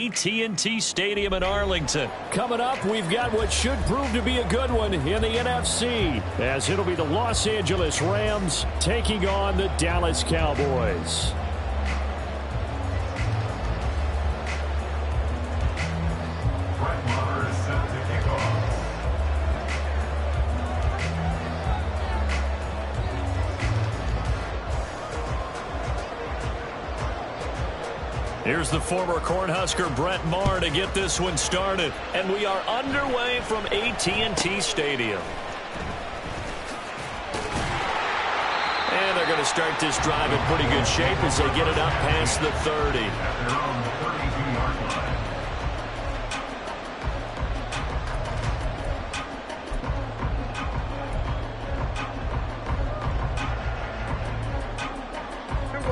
AT&T Stadium in Arlington. Coming up, we've got what should prove to be a good one in the NFC, as it'll be the Los Angeles Rams taking on the Dallas Cowboys. Here's the former Cornhusker Brett Maher to get this one started. And we are underway from AT&T Stadium. And they're going to start this drive in pretty good shape as they get it up past the 30.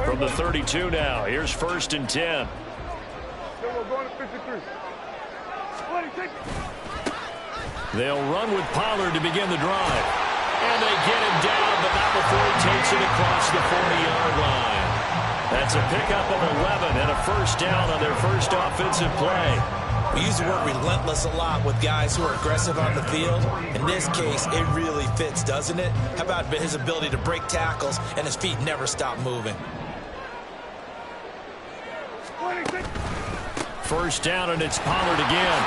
From the 32 now, here's 1st and 10. They'll run with Pollard to begin the drive. And they get him down, but not before he takes it across the 40-yard line. That's a pickup of 11 and a 1st down on their first offensive play. We use the word relentless a lot with guys who are aggressive on the field. In this case, it really fits, doesn't it? How about his ability to break tackles and his feet never stop moving? 1st down, and it's Pollard again.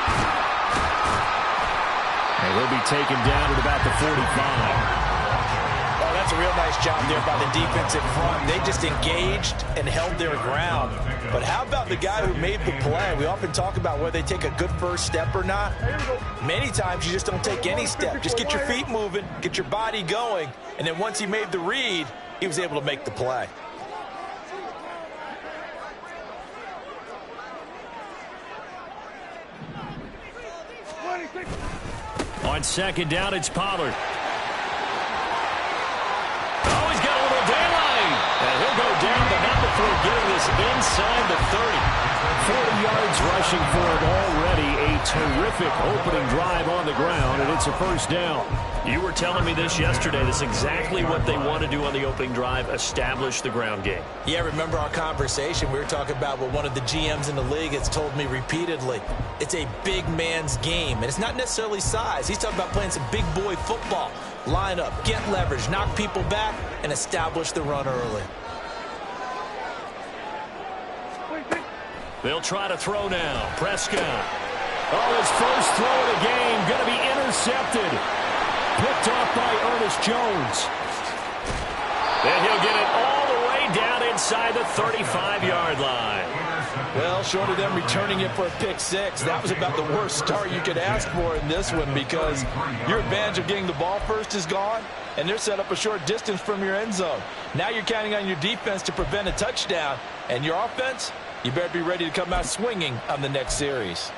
And he'll be taken down at about the 45. Oh, that's a real nice job there by the defensive front. They just engaged and held their ground. But how about the guy who made the play? We often talk about whether they take a good first step or not. Many times you just don't take any step. Just get your feet moving, get your body going, and then once he made the read, he was able to make the play. On 2nd down, it's Pollard. Oh, he's got a little daylight. And he'll go down, but not before getting this inside the 30. 40 yards rushing for him already. A terrific opening drive on the ground, and it's a 1st down. You were telling me this yesterday. This is exactly what they want to do on the opening drive, establish the ground game. Yeah, remember our conversation? We were talking about what one of the GMs in the league has told me repeatedly. It's a big man's game, and it's not necessarily size. He's talking about playing some big boy football. Line up, get leverage, knock people back, and establish the run early. They'll try to throw now. Prescott. Oh, his first throw of the game going to be intercepted. Picked off by Ernest Jones. And he'll get it all the way down inside the 35-yard line. Well, short of them returning it for a pick 6, that was about the worst start you could ask for in this one, because your advantage of getting the ball first is gone, and they're set up a short distance from your end zone. Now you're counting on your defense to prevent a touchdown, and your offense, you better be ready to come out swinging on the next series.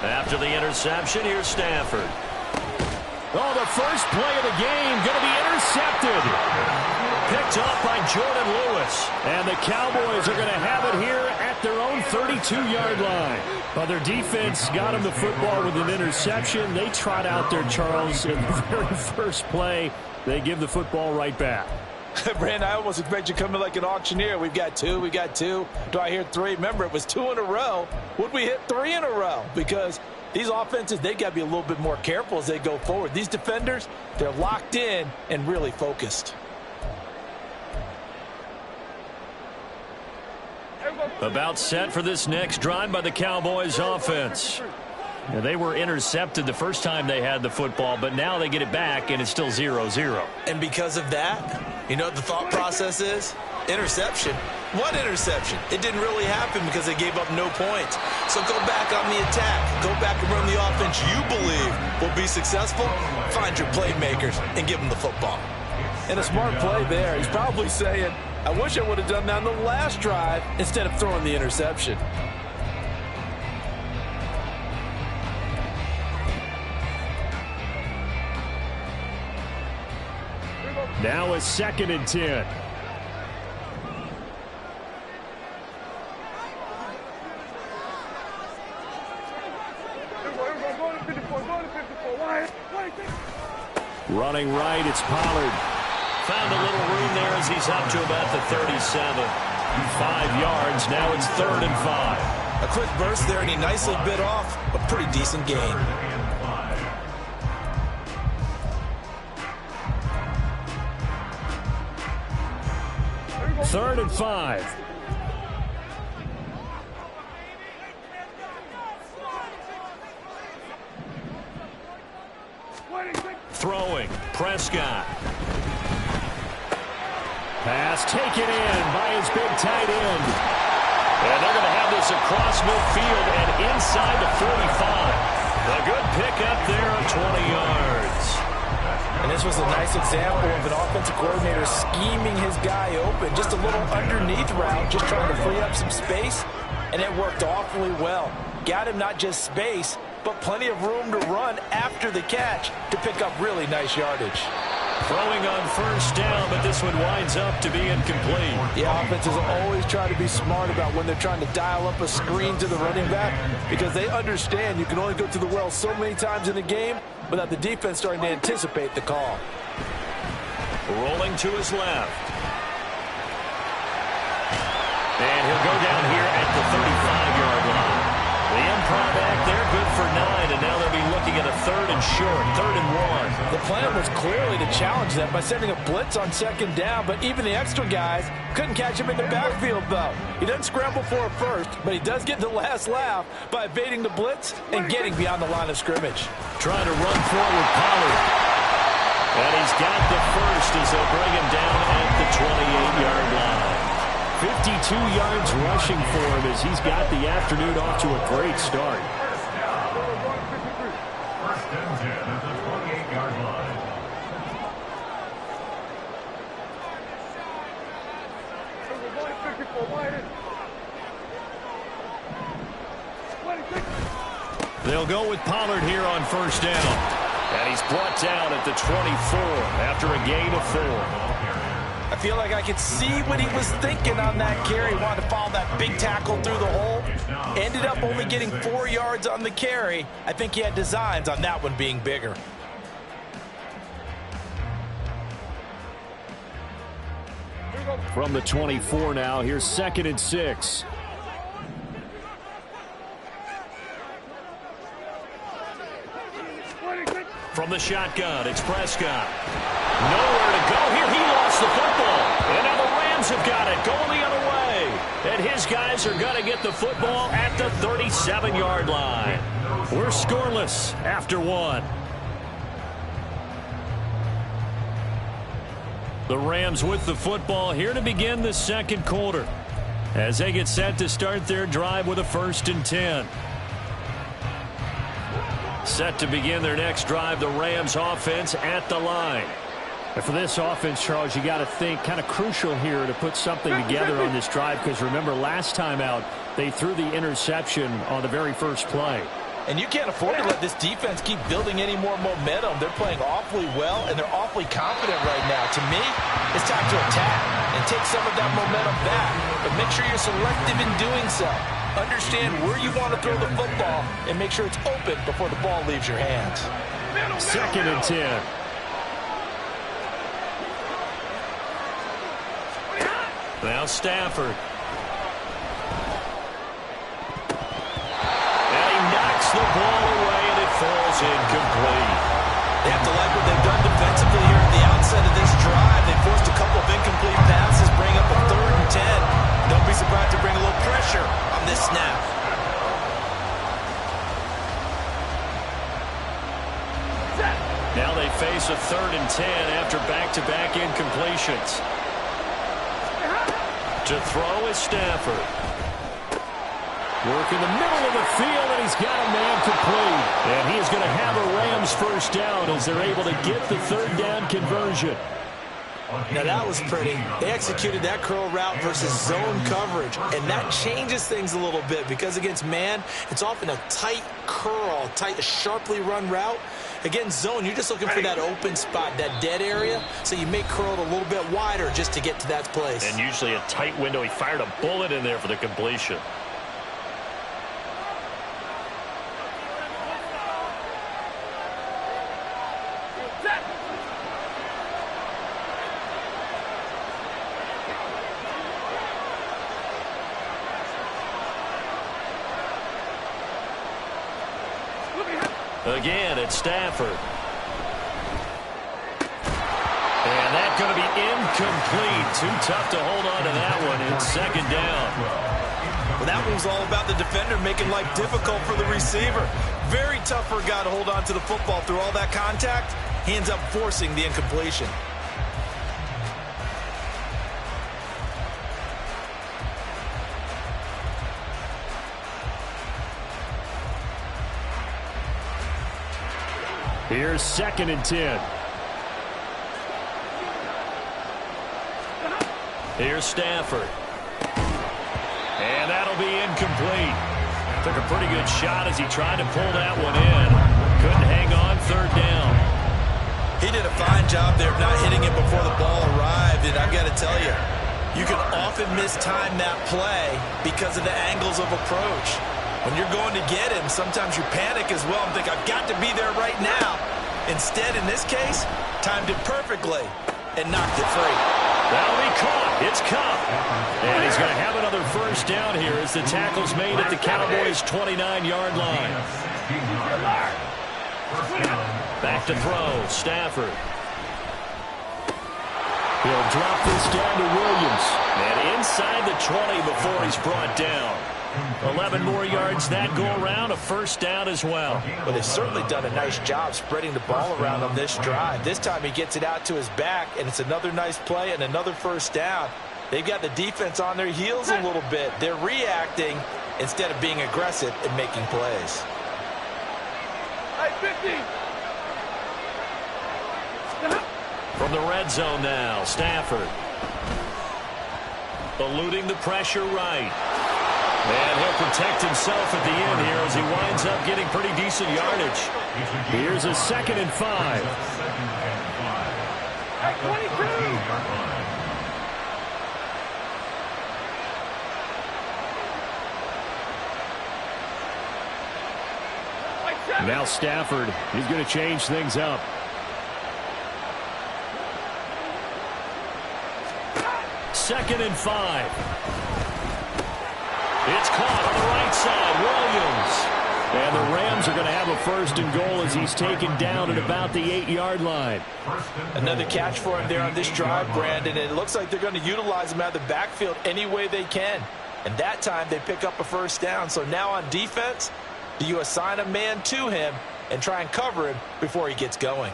After the interception, here's Stafford. Oh, the first play of the game going to be intercepted. Picked off by Jordan Lewis. And the Cowboys are going to have it here at their own 32-yard line. But their defense got them the football with an interception. They trot out there, Charles, in the very first play. They give the football right back. Brandon, I almost expect you to come in like an auctioneer. We've got 2, we got 2. Do I hear 3? Remember, it was 2 in a row. Would we hit 3 in a row? Because these offenses, they got to be a little bit more careful as they go forward. These defenders, they're locked in and really focused. About set for this next drive by the Cowboys offense. Now, they were intercepted the first time they had the football, but now they get it back, and it's still 0-0. And because of that, you know what the thought process is? Interception. What interception? It didn't really happen because they gave up no points. So go back on the attack. Go back and run the offense you believe will be successful. Find your playmakers and give them the football. And a smart play there. He's probably saying, I wish I would have done that on the last drive instead of throwing the interception. Now a 2nd and 10. Running right, it's Pollard. Found a little room there as he's up to about the 37. 5 yards, now it's 3rd and 5. A quick burst there, and he nicely bit off a pretty decent gain. 3rd and 5. Throwing, Prescott. Pass taken in by his big tight end. And they're going to have this across midfield and inside the 45. A good pickup there of 20 yards. And this was a nice example of an offensive coordinator scheming his guy open. Just a little underneath route, just trying to free up some space. And it worked awfully well. Got him not just space, but plenty of room to run after the catch to pick up really nice yardage. Throwing on 1st down, but this one winds up to be incomplete. Yeah, offenses always try to be smart about when they're trying to dial up a screen to the running back, because they understand you can only go to the well so many times in a game without the defense starting to anticipate the call. Rolling to his left. And he'll go down here at the 35-yard line. The improv back there, good for 9, and now they'll be looking at a 3rd and short, 3rd and 1. The plan was clearly to challenge them by sending a blitz on 2nd down, but even the extra guys couldn't catch him in the backfield, though. He doesn't scramble for a first, but he does get the last laugh by evading the blitz and getting beyond the line of scrimmage. Trying to run forward, Pollard. And he's got the first as they'll bring him down at the 28-yard line. 52 yards rushing for him as he's got the afternoon off to a great start. They'll go with Pollard here on 1st down. And he's brought down at the 24 after a gain of 4. I feel like I could see what he was thinking on that carry. He wanted to follow that big tackle through the hole. Ended up only getting 4 yards on the carry. I think he had designs on that one being bigger. From the 24 now, here's 2nd and 6. From the shotgun, it's Prescott. Nowhere to go here. He lost the football. And now the Rams have got it going the other way. And his guys are going to get the football at the 37-yard line. We're scoreless after 1. The Rams with the football here to begin the 2nd quarter as they get set to start their drive with a 1st and 10. Set to begin their next drive, the Rams offense at the line. And for this offense, Charles, you got to think kind of crucial here to put something together on this drive, because remember last time out they threw the interception on the very first play. And you can't afford to let this defense keep building any more momentum. They're playing awfully well, and they're awfully confident right now. To me, it's time to attack and take some of that momentum back. But make sure you're selective in doing so. Understand where you want to throw the football and make sure it's open before the ball leaves your hands. 2nd and 10. Now Stafford. The ball away, and it falls incomplete. They have to like what they've done defensively here at the outset of this drive. They forced a couple of incomplete passes, bring up a 3rd and 10. Don't be surprised to bring a little pressure on this snap. Now they face a 3rd and 10 after back-to-back incompletions. To throw is Stafford. Work in the middle of the field, and he's got a man complete. And he is going to have a Rams 1st down as they're able to get the 3rd down conversion. Now that was pretty. They executed that curl route versus zone coverage, and that changes things a little bit because against man, it's often a tight curl, tight, sharply run route. Against zone, you're just looking for that open spot, that dead area, so you make curl a little bit wider just to get to that place. And usually a tight window. He fired a bullet in there for the completion. Again, it's Stafford. And that's going to be incomplete. Too tough to hold on to that one. It's second down. Well, that one was all about the defender making life difficult for the receiver. Very tough for a guy to hold on to the football through all that contact. He ends up forcing the incompletion. Here's 2nd and 10. Here's Stafford. And that'll be incomplete. Took a pretty good shot as he tried to pull that one in. Couldn't hang on, 3rd down. He did a fine job there of not hitting it before the ball arrived. And I've got to tell you, you can often mistime that play because of the angles of approach. When you're going to get him, sometimes you panic as well and think, I've got to be there right now. Instead, in this case, timed it perfectly and knocked it free. That'll be caught. It's Kupp. And he's going to have another 1st down here as the tackle's made at the Cowboys' 29-yard line. Back to throw, Stafford. He'll drop this down to Williams. And inside the 20 before he's brought down. 11 more yards that go around, a 1st down as well. Well, they've certainly done a nice job spreading the ball around on this drive. This time he gets it out to his back, and it's another nice play and another 1st down. They've got the defense on their heels a little bit. They're reacting instead of being aggressive and making plays. From the red zone now, Stafford. Eluding the pressure right. And he'll protect himself at the end here as he winds up getting pretty decent yardage. Here's a 2nd and 5. Now Stafford, he's going to change things up. Second and 5. It's caught on the right side. Williams. And the Rams are going to have a 1st and goal as he's taken down at about the 8-yard line. Another catch for him there on this drive, Brandon. And it looks like they're going to utilize him out of the backfield any way they can. And that time they pick up a 1st down. So now on defense, do you assign a man to him and try and cover him before he gets going?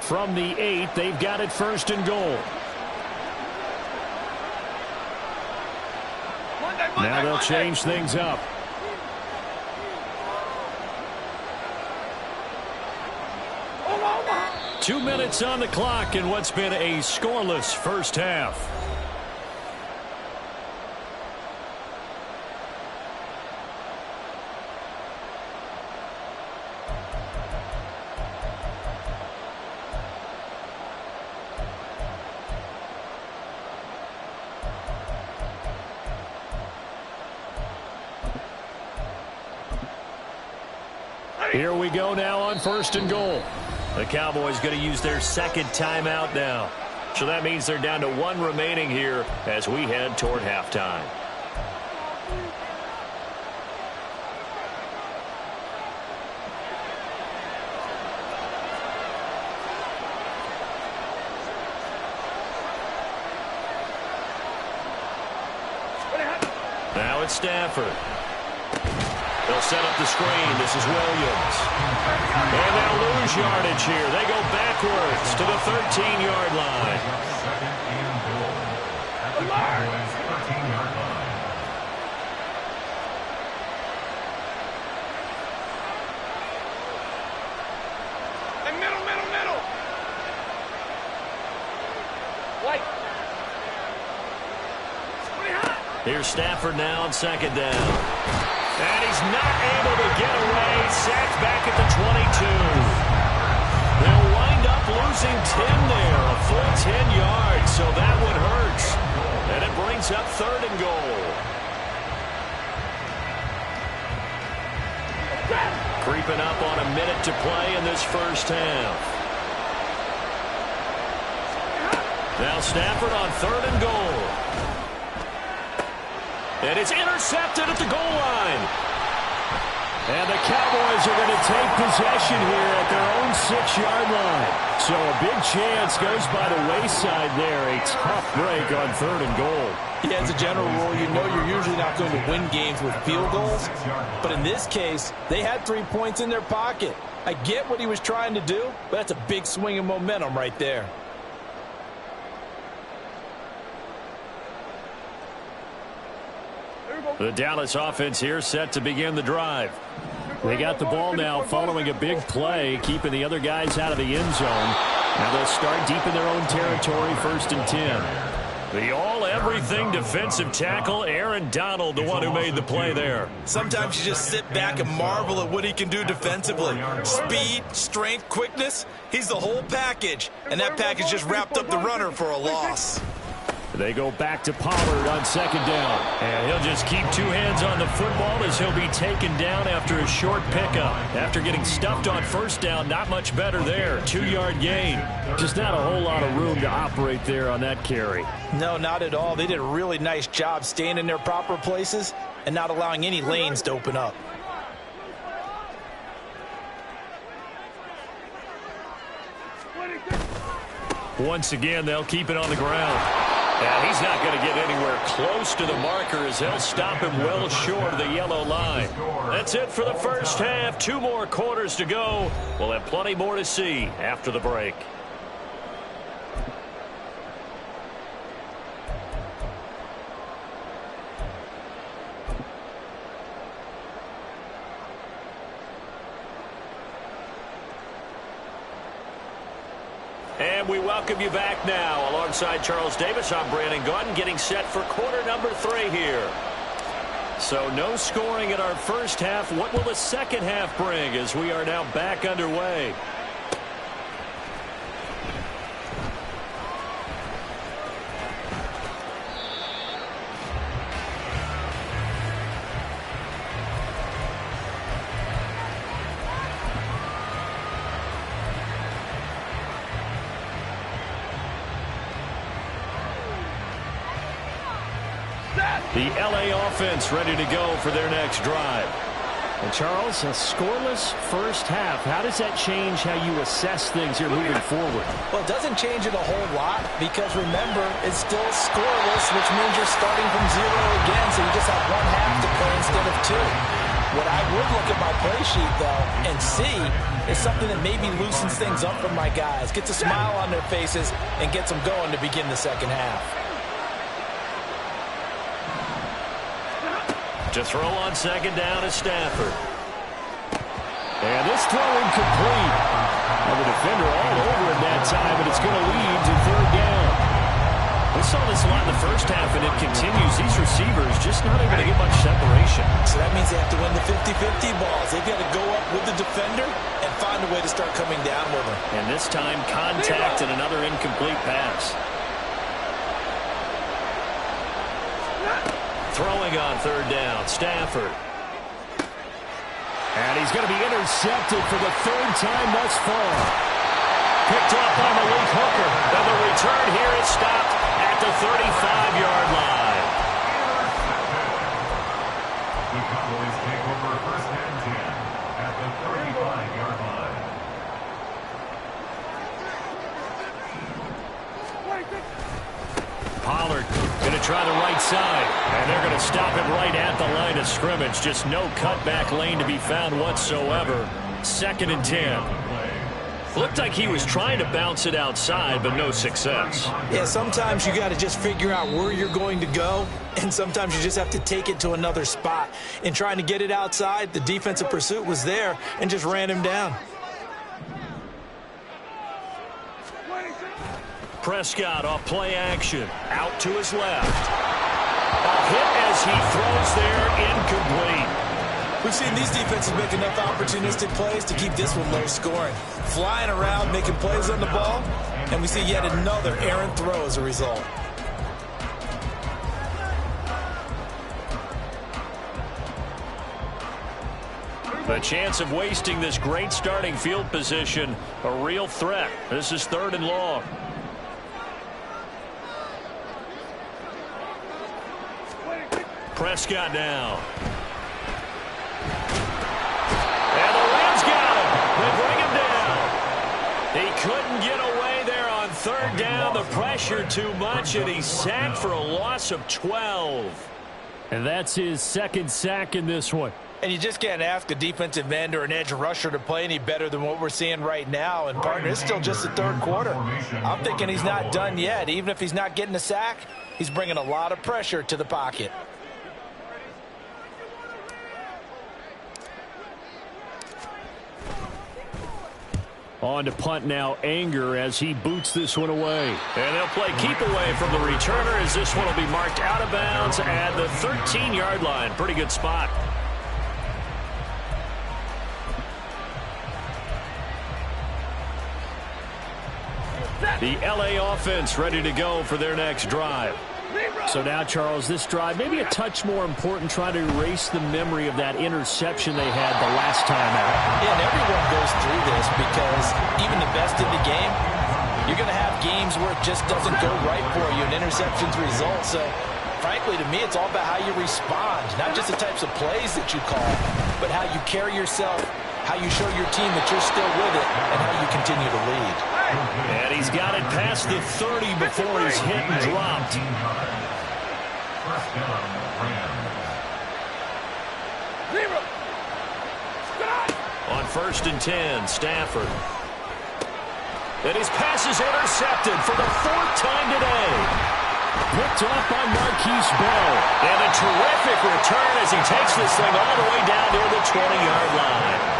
From the 8, they've got it 1st and goal. Now they'll change things up. Oh, 2 minutes on the clock in what's been a scoreless 1st half. Here we go now on 1st and goal. The Cowboys going to use their 2nd timeout now. So that means they're down to 1 remaining here as we head toward halftime. Now it's Stafford. They'll set up the screen. This is Williams. And they'll lose yardage here. They go backwards to the 13-yard line. Middle. White. Here's Stafford now on 2nd down. And he's not able to get away. Sacked back at the 22. They'll wind up losing 10 there. A full 10 yards, so that one hurts. And it brings up 3rd and goal. Creeping up on a minute to play in this 1st half. Now Stafford on 3rd and goal. And it's intercepted at the goal line. And the Cowboys are going to take possession here at their own 6-yard line. So a big chance goes by the wayside there. A tough break on 3rd and goal. Yeah, as a general rule, you know you're usually not going to win games with field goals. But in this case, they had 3 points in their pocket. I get what he was trying to do, but that's a big swing of momentum right there. The Dallas offense here set to begin the drive. They got the ball now following a big play, keeping the other guys out of the end zone. Now they'll start deep in their own territory, 1st and 10. The all-everything defensive tackle, Aaron Donald, the one who made the play there. Sometimes you just sit back and marvel at what he can do defensively. Speed, strength, quickness, he's the whole package. And that package just wrapped up the runner for a loss. They go back to Pollard on 2nd down. And he'll just keep 2 hands on the football as he'll be taken down after a short pickup. After getting stuffed on 1st down, not much better there. 2-yard gain. Just not a whole lot of room to operate there on that carry. No, not at all. They did a really nice job staying in their proper places and not allowing any lanes to open up. Once again, they'll keep it on the ground. And he's not going to get anywhere close to the marker as they'll stop him well short of the yellow line. That's it for the first half. 2 more quarters to go. We'll have plenty more to see after the break. And we welcome you back now. Alongside Charles Davis, I'm Brandon Gaudin, getting set for quarter number 3 here. So no scoring in our first half. What will the second half bring as we are now back underway? The LA offense ready to go for their next drive. And Charles, a scoreless first half. How does that change how you assess things here moving forward? Well, it doesn't change it a whole lot because, remember, it's still scoreless, which means you're starting from 0 again, so you just have 1 half to play instead of 2. What I would look at my play sheet, though, and see is something that maybe loosens things up for my guys, gets a smile on their faces, and gets them going to begin the second half. To throw on 2nd down is Stafford. And this throw incomplete. And the defender all over him that time, and it's going to lead to 3rd down. We saw this a lot in the first half, and it continues. These receivers just not able to get much separation. So that means they have to win the 50-50 balls. They've got to go up with the defender and find a way to start coming down with him. And this time, contact and another incomplete pass. Throwing on 3rd down, Stafford. And he's going to be intercepted for the 3rd time thus far. Picked up by Malik Hooker. And the return here is stopped at the 35-yard line. The Cowboys take over 1st and 10 at the 35-yard line. Pollard going to try the right side. And they're going to stop it right at the line of scrimmage. Just no cutback lane to be found whatsoever. 2nd and 10. Looked like he was trying to bounce it outside, but no success. Yeah, sometimes you got to just figure out where you're going to go, and sometimes you just have to take it to another spot. In trying to get it outside, the defensive pursuit was there and just ran him down. Prescott off play action. Out to his left. A hit as he throws there, incomplete. We've seen these defenses make enough opportunistic plays to keep this one low scoring. Flying around, making plays on the ball, and we see yet another errant throw as a result. The chance of wasting this great starting field position, a real threat. This is 3rd and long. Prescott now. And the Rams got him. They bring him down. He couldn't get away there on third down. The pressure too much, and he's sacked for a loss of 12. And that's his second sack in this one. And you just can't ask a defensive end or an edge rusher to play any better than what we're seeing right now. And, partner, it's still just the third quarter. I'm thinking he's not done yet. Even if he's not getting a sack, he's bringing a lot of pressure to the pocket. On to punt now, Anger, as he boots this one away. And they'll play keep away from the returner as this one will be marked out of bounds at the 13-yard line. Pretty good spot. The LA offense ready to go for their next drive. So now, Charles, this drive maybe a touch more important, trying to erase the memory of that interception they had the last time out. Yeah, and everyone goes through this because even the best in the game, you're going to have games where it just doesn't go right for you, and interceptions result. So, frankly, to me, it's all about how you respond, not just the types of plays that you call, but how you carry yourself, how you show your team that you're still with it, and how you continue to lead. And he's got it past the 30 before he's hit and dropped. On 1st and 10, Stafford. And his pass is intercepted for the 4th time today. Picked off by Marquise Bell. And a terrific return as he takes this thing all the way down near the 20-yard line.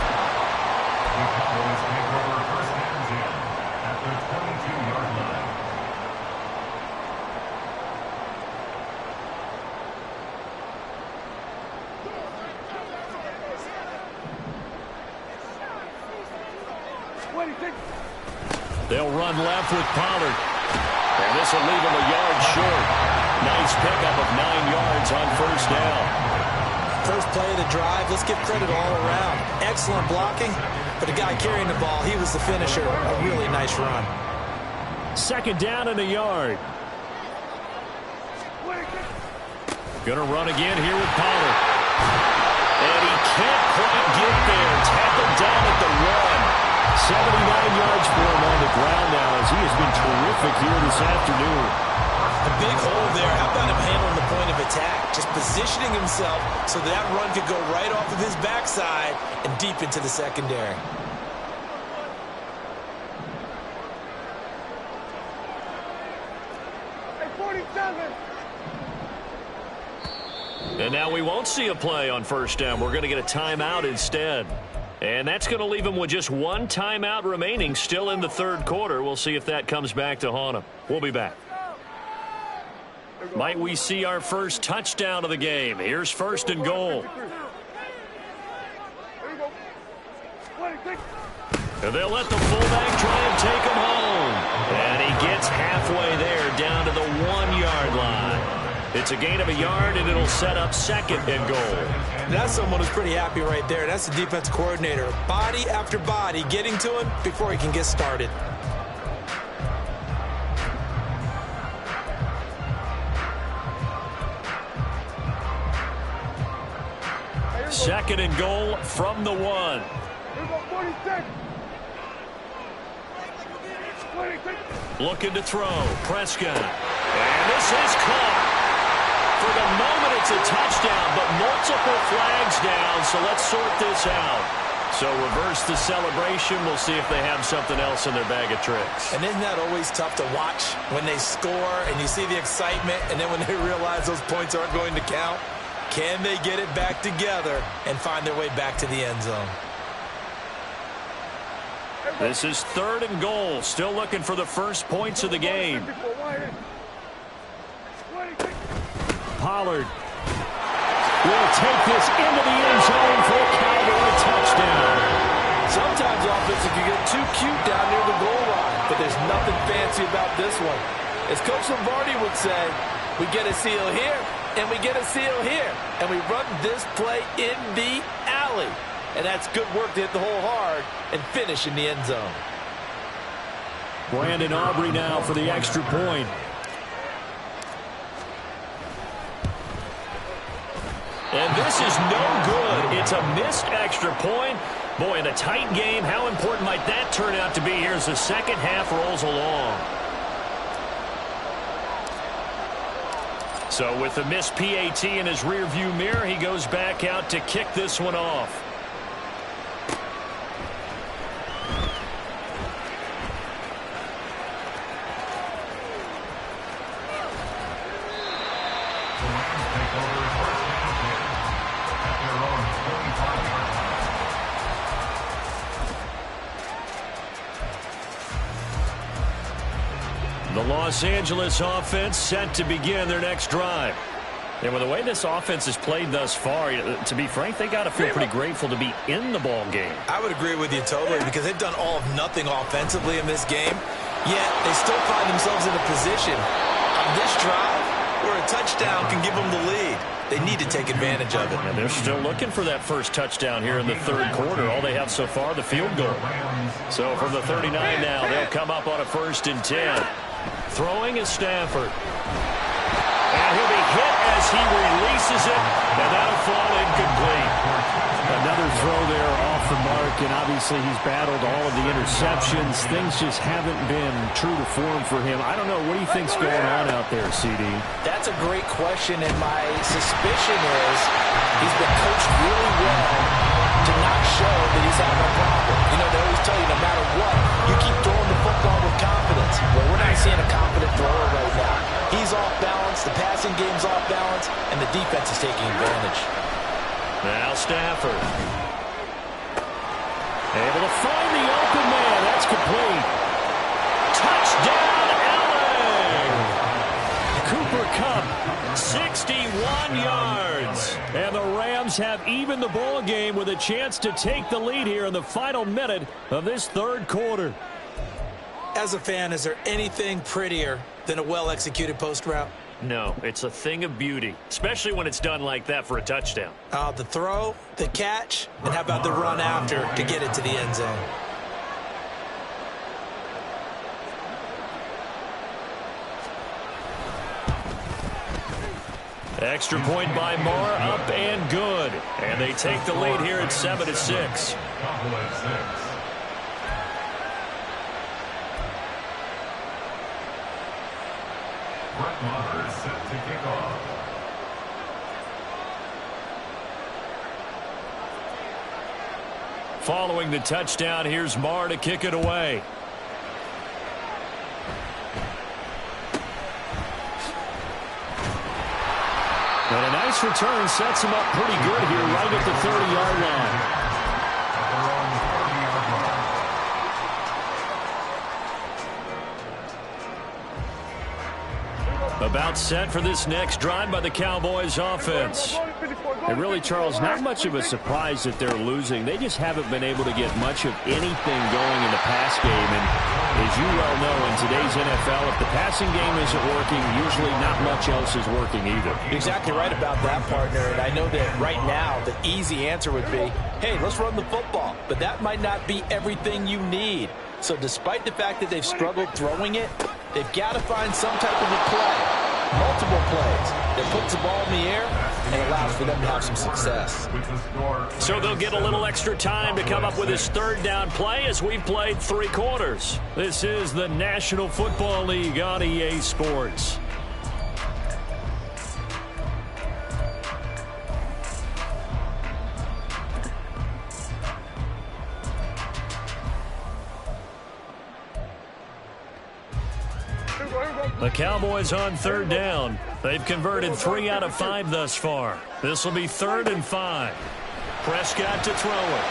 They'll run left with Pollard. And this will leave him a yard short. Nice pickup of 9 yards on 1st down. First play of the drive, let's give credit all around. Excellent blocking, but the guy carrying the ball, he was the finisher. A really nice run. 2nd down and a yard. Gonna run again here with Pollard. And he can't quite get there. Tackled down at the 1. 79 yards for him on the ground now, as he has been terrific here this afternoon. A big hole there. How about him handling the point of attack? Just positioning himself so that run could go right off of his backside and deep into the secondary. And now we won't see a play on 1st down. We're going to get a timeout instead. And that's going to leave him with just 1 timeout remaining, still in the 3rd quarter. We'll see if that comes back to haunt him. We'll be back. Might we see our first touchdown of the game? Here's 1st and goal. And they'll let the fullback try and take him home. And he gets halfway there, down to the 1-yard line. It's a gain of a yard, and it'll set up 2nd and goal. That's someone who's pretty happy right there. That's the defense coordinator. Body after body getting to him before he can get started. Second and goal from the 1. Looking to throw. Prescott. And this is caught. For the moment, it's a touchdown, but multiple flags down, so let's sort this out. So reverse the celebration. We'll see if they have something else in their bag of tricks. And isn't that always tough to watch when they score and you see the excitement, and then when they realize those points aren't going to count? Can they get it back together and find their way back to the end zone? This is 3rd and goal. Still looking for the first points of the game. Pollard will take this into the end zone for a Cowboy touchdown. Sometimes offense can get too cute down near the goal line, but there's nothing fancy about this one. As Coach Lombardi would say, we get a seal here, and we get a seal here, and we run this play in the alley. And that's good work to hit the hole hard and finish in the end zone. Brandon Aubrey now for the extra point. And this is no good. It's a missed extra point. Boy, in a tight game, how important might that turn out to be here as the second half rolls along? So with the missed PAT in his rearview mirror, he goes back out to kick this one off. The Los Angeles offense set to begin their next drive. And with the way this offense has played thus far, to be frank, they got to feel pretty grateful to be in the ball game. I would agree with you totally because they've done all of nothing offensively in this game, yet they still find themselves in a position on this drive where a touchdown can give them the lead. They need to take advantage of it. And they're still looking for that first touchdown here in the third quarter. All they have so far, the field goal. So from the 39 now, they'll come up on a 1st and 10. Throwing is Stafford. And he'll be hit as he releases it, and that'll fall incomplete. Another throw there off the mark, and obviously he's battled all of the interceptions. Things just haven't been true to form for him. I don't know. What do you think's going on out there, CD? That's a great question, and my suspicion is he's been coached really well to not show that he's having a problem. You know, they always tell you no matter what, you keep throwing the football with confidence. Well, we're not seeing a confident thrower right now. He's off balance, the passing game's off balance, and the defense is taking advantage. Now Stafford. Able to find the open man. That's complete. Touchdown, Allen! Cooper Kupp, 61 yards. And the Rams have evened the ball game with a chance to take the lead here in the final minute of this third quarter. As a fan, is there anything prettier than a well-executed post route? No, it's a thing of beauty, especially when it's done like that for a touchdown. The throw, the catch, and how about the run after to get it to the end zone? Extra point by Moore, up and good. And they take the lead here at 7-6. Brett Maher is set to kick off. Following the touchdown, here's Maher to kick it away. And a nice return sets him up pretty good here right at the 30-yard line. About set for this next drive by the Cowboys offense. And really, Charles, not much of a surprise that they're losing. They just haven't been able to get much of anything going in the pass game. And as you well know, in today's NFL, if the passing game isn't working, usually not much else is working either. Exactly right about that, partner. And I know that right now the easy answer would be, hey, let's run the football. But that might not be everything you need. So despite the fact that they've struggled throwing it, they've got to find some type of a play, multiple plays, that puts the ball in the air and allows for them to have some success. So they'll get a little extra time to come up with his third down play as we've played 3 quarters. This is the National Football League on EA Sports. The Cowboys on third down. They've converted 3 out of 5 thus far. This will be 3rd and 5. Prescott to throw it.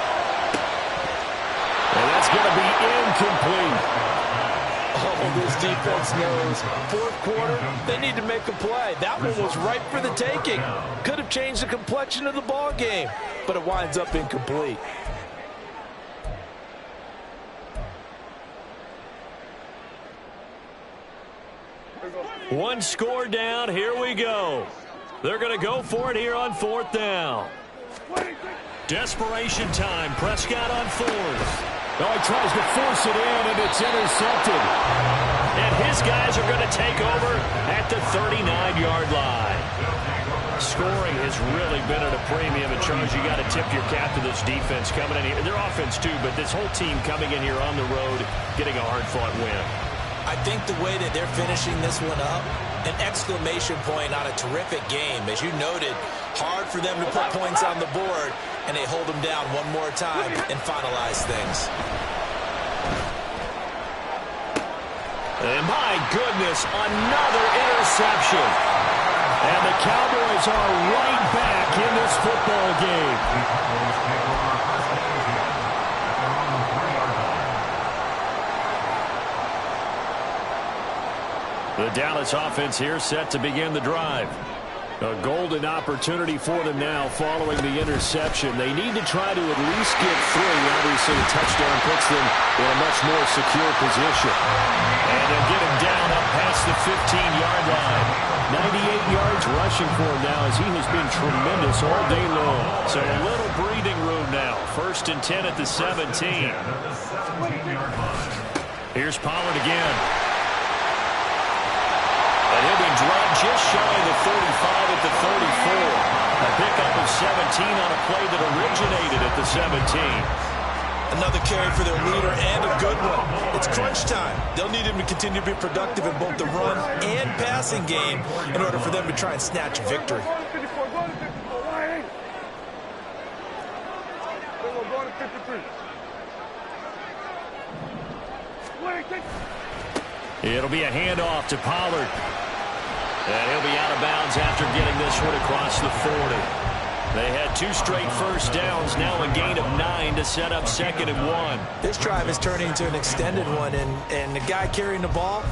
And that's going to be incomplete. Oh, this defense knows. 4th quarter, they need to make a play. That one was ripe for the taking. Could have changed the complexion of the ball game, but it winds up incomplete. One score down. Here we go. They're going to go for it here on 4th down. Desperation time. Prescott on 4th. Oh, he tries to force it in, and it's intercepted. And his guys are going to take over at the 39-yard line. Scoring has really been at a premium. And, Charles, you got to tip your cap to this defense coming in here. Their offense, too, but this whole team coming in here on the road, getting a hard-fought win. I think the way that they're finishing this one up, an exclamation point on a terrific game. As you noted, hard for them to put points on the board, and they hold them down one more time and finalize things. And my goodness, another interception. And the Cowboys are right back in this football game. The Dallas offense here set to begin the drive. A golden opportunity for them now following the interception. They need to try to at least get through. Obviously, a touchdown puts them in a much more secure position. And they'll get him down up past the 15-yard line. 98 yards rushing for him now as he has been tremendous all day long. So a little breathing room now. 1st and 10 at the 17. Here's Pollard again. And he'll be drugged just shy of the 35 at the 34. A pickup of 17 on a play that originated at the 17. Another carry for their leader and a good one. It's crunch time. They'll need him to continue to be productive in both the run and passing game in order for them to try and snatch victory. It'll be a handoff to Pollard. And he'll be out of bounds after getting this one across the 40. They had 2 straight first downs, now a gain of 9 to set up 2nd and 1. This drive is turning into an extended one, and the guy carrying the ball,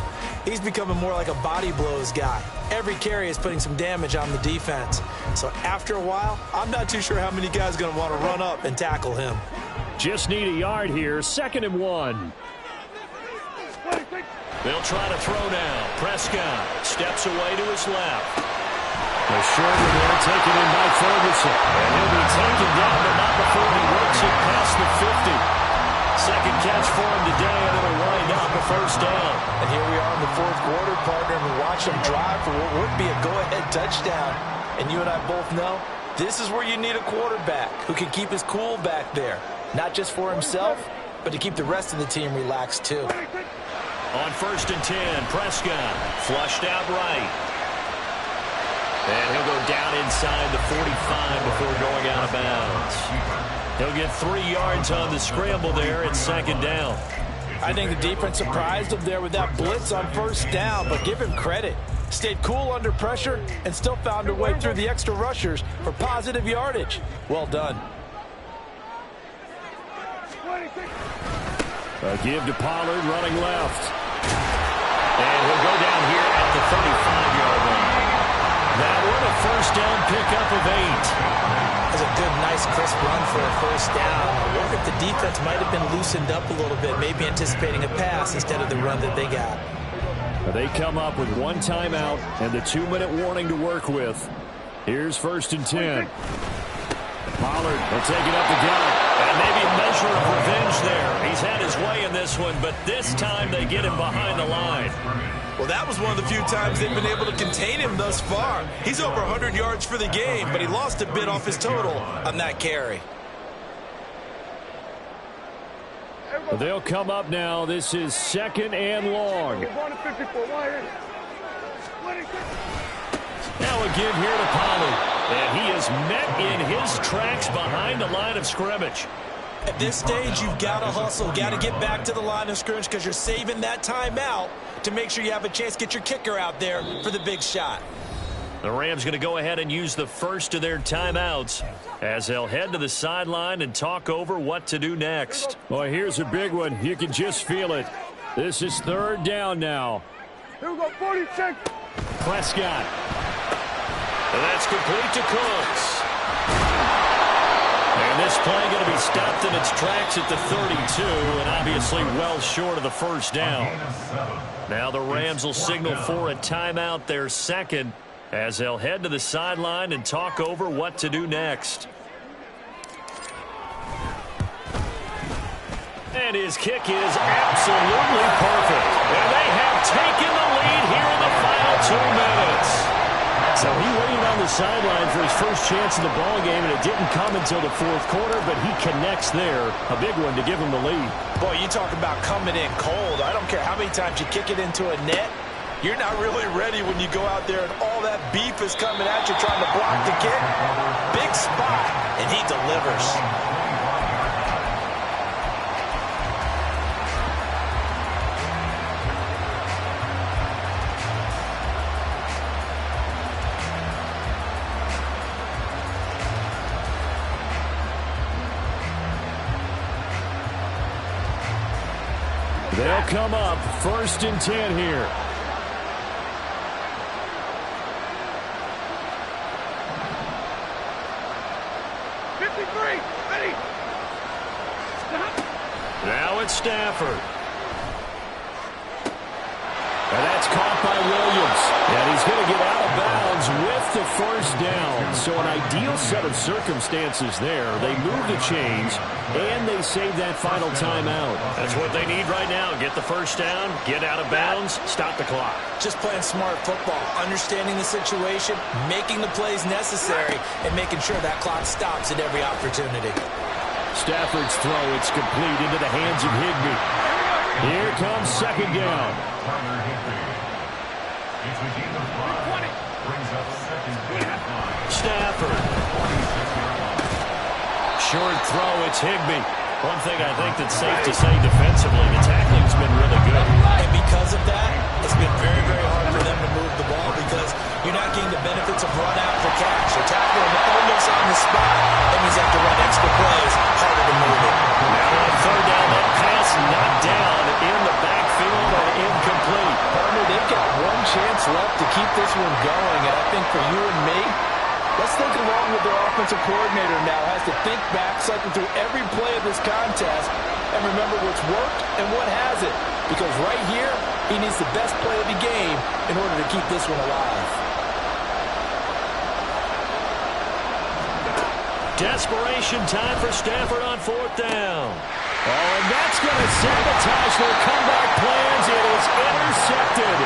he's becoming more like a body blows guy. Every carry is putting some damage on the defense. So after a while, I'm not too sure how many guys are going to want to run up and tackle him. Just need a yard here, 2nd and 1. They'll try to throw now. Prescott steps away to his left. The shoulder there taken in by Ferguson. And he'll be taken down, but not before he works it past the 50. Second catch for him today, and it'll wind up a 1st down. And here we are in the 4th quarter, partner, and we watch them drive for what would be a go-ahead touchdown. And you and I both know this is where you need a quarterback who can keep his cool back there. Not just for himself, but to keep the rest of the team relaxed too. On 1st and 10, Prescott flushed out right. And he'll go down inside the 45 before going out of bounds. He'll get 3 yards on the scramble there at 2nd down. I think the defense surprised him there with that blitz on 1st down, but give him credit. Stayed cool under pressure and still found a way through the extra rushers for positive yardage. Well done. A give to Pollard running left. And he'll go down here at the 35-yard line. That one a 1st down pickup of 8. That's a good, nice, crisp run for a 1st down. I wonder if the defense might have been loosened up a little bit, maybe anticipating a pass instead of the run that they got. They come up with 1 timeout and the 2-minute warning to work with. Here's 1st and 10. Pollard will take it up the gut. And maybe a measure of revenge there. He's had his way in this one, but this time they get him behind the line. Well, that was one of the few times they've been able to contain him thus far. He's over 100 yards for the game, but he lost a bit off his total on that carry. They'll come up now. This is 2nd and long. Now again here to Pollard. And he is met in his tracks behind the line of scrimmage. At this stage, you've got to hustle, got to get back to the line of scrimmage because you're saving that timeout to make sure you have a chance to get your kicker out there for the big shot. The Rams going to go ahead and use the 1st of their timeouts as they'll head to the sideline and talk over what to do next. Boy, here's a big one. You can just feel it. This is 3rd down now. Here we go, 46. Prescott. And that's complete to Cooks. And this play going to be stopped in its tracks at the 32, and obviously well short of the 1st down. Now the Rams will signal for a timeout, their 2nd, as they'll head to the sideline and talk over what to do next. And his kick is absolutely perfect. And they have taken the lead here in the final 2 minutes. So he waited on the sideline for his first chance in the ball game, and it didn't come until the fourth quarter, but he connects there. A big one to give him the lead. Boy, you talk about coming in cold. I don't care how many times you kick it into a net. You're not really ready when you go out there and all that beef is coming at you trying to block the kick. Big spot, and he delivers. They'll come up 1st and 10 here. Ready. Now it's Stafford. And that's caught by Williams. And he's going to get out of bounds with the first down. So an ideal set of circumstances there. They move the chains, and they save that final timeout. That's what they need right now. Get the first down, get out of bounds, stop the clock. Just playing smart football, understanding the situation, making the plays necessary, and making sure that clock stops at every opportunity. Stafford's throw, it's complete into the hands of Higbee. Here comes 2nd down. Stafford. Short throw, it's Higbee. One thing I think that's safe to say defensively, the tackling's been really good. And because of that, it's been very, very hard for them to move the ball because you're not getting the benefits of run out for cash. They're tackling almost on the spot. That means they have to run extra plays, harder to move it. Now on 3rd down, that pass knocked down in the backfield and incomplete. Partner, they've got one chance left to keep this one going, and I think for you and me, let's think along with their offensive coordinator now. Has to think back, cycle through every play of this contest, and remember what's worked and what hasn't. Because right here, he needs the best play of the game in order to keep this one alive. Desperation time for Stafford on 4th down. Oh, and that's going to sabotage their comeback plans. It is intercepted.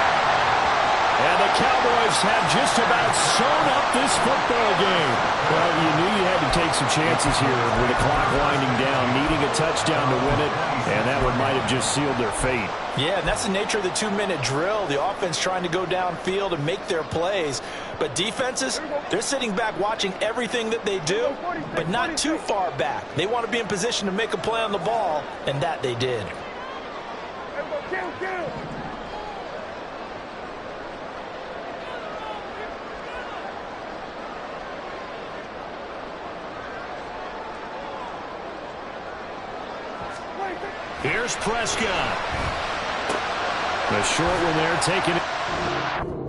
And the Cowboys have just about sewn up this football game. Well, you knew you had to take some chances here with the clock winding down, needing a touchdown to win it, and that one might have just sealed their fate. Yeah, and that's the nature of the 2-minute drill. The offense trying to go downfield and make their plays. But defenses, they're sitting back watching everything that they do, but not too far back. They want to be in position to make a play on the ball, and that they did. Here's Prescott. The short one there taking it.